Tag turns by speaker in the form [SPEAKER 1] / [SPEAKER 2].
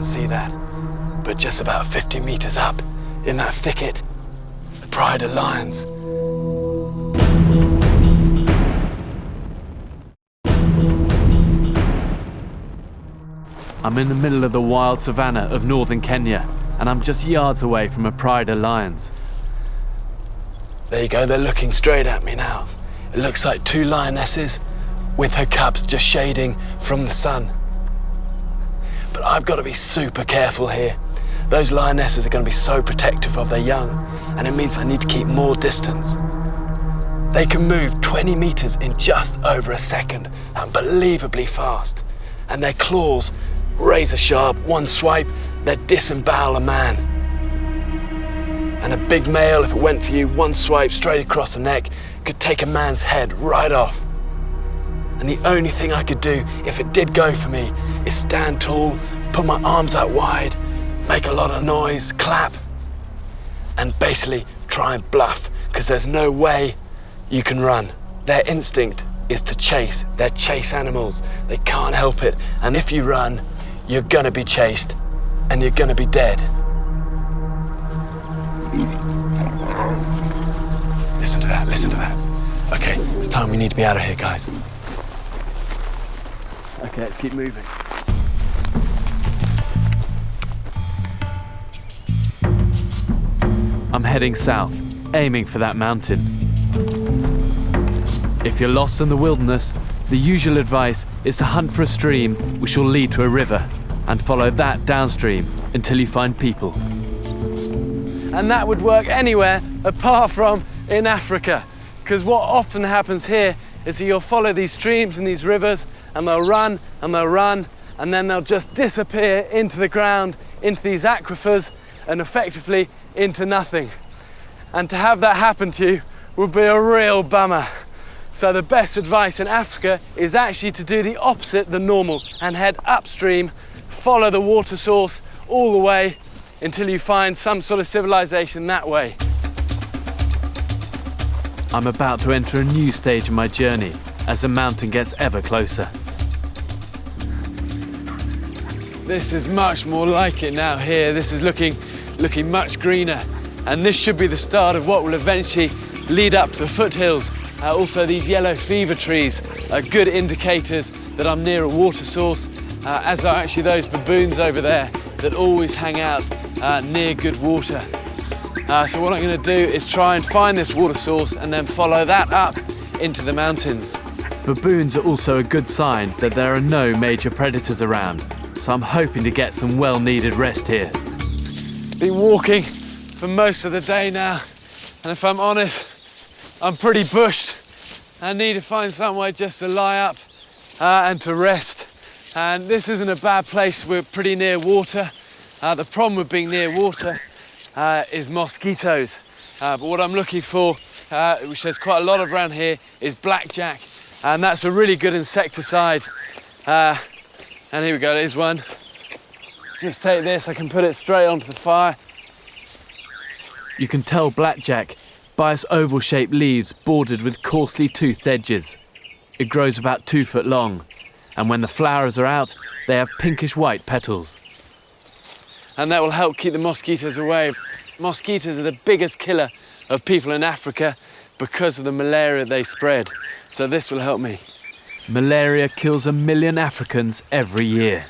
[SPEAKER 1] can see that. But just about 50 meters up, in that thicket, a pride of lions.
[SPEAKER 2] I'm in the middle of the wild savannah of northern Kenya, and I'm just yards away from a pride of lions.
[SPEAKER 1] There you go, they're looking straight at me now. It looks like two lionesses with her cubs just shading from the sun. But I've got to be super careful here. Those lionesses are going to be so protective of their young, and it means I need to keep more distance. They can move 20 meters in just over a second, unbelievably fast. And their claws, razor sharp, one swipe, they'd disembowel a man. And a big male, if it went for you, one swipe straight across the neck, could take a man's head right off. And the only thing I could do, if it did go for me, is stand tall, put my arms out wide, make a lot of noise, clap, and basically try and bluff, because there's no way you can run. Their instinct is to chase. They're chase animals. They can't help it. And if you run, you're gonna be chased, and you're gonna be dead. Listen to that, listen to that. Okay, it's time we need to be out of here, guys. Okay, let's keep moving.
[SPEAKER 2] I'm heading south, aiming for that mountain. If you're lost in the wilderness, the usual advice is to hunt for a stream which will lead to a river and follow that downstream until you find people.
[SPEAKER 3] And that would work anywhere apart from in Africa, because what often happens here is that you'll follow these streams and these rivers, and they'll run and they'll run, and then they'll just disappear into the ground, into these aquifers, and effectively into nothing. And to have that happen to you would be a real bummer. So the best advice in Africa is actually to do the opposite than normal and head upstream, follow the water source all the way until you find some sort of civilization that way.
[SPEAKER 2] I'm about to enter a new stage in my journey as the mountain gets ever closer.
[SPEAKER 3] This is much more like it now here. This is looking much greener. And this should be the start of what will eventually lead up to the foothills. Also, these yellow fever trees are good indicators that I'm near a water source, as are actually those baboons over there that always hang out near good water. So what I'm going to do is try and find this water source and then follow that up into the mountains.
[SPEAKER 2] Baboons are also a good sign that there are no major predators around, so I'm hoping to get some well-needed rest here.
[SPEAKER 3] Been walking for most of the day now, and if I'm honest, I'm pretty bushed. I need to find somewhere just to lie up and to rest. And this isn't a bad place. We're pretty near water. The problem with being near water is mosquitoes. But what I'm looking for, which there's quite a lot of around here, is blackjack. And that's a really good insecticide. And here we go, there's one. Just take this, I can put it straight onto the fire.
[SPEAKER 2] You can tell blackjack by its oval-shaped leaves bordered with coarsely toothed edges. It grows about 2 foot long, and when the flowers are out, they have pinkish-white petals.
[SPEAKER 3] And that will help keep the mosquitoes away. Mosquitoes are the biggest killer of people in Africa because of the malaria they spread. So this will help me.
[SPEAKER 2] Malaria kills 1 million Africans every year.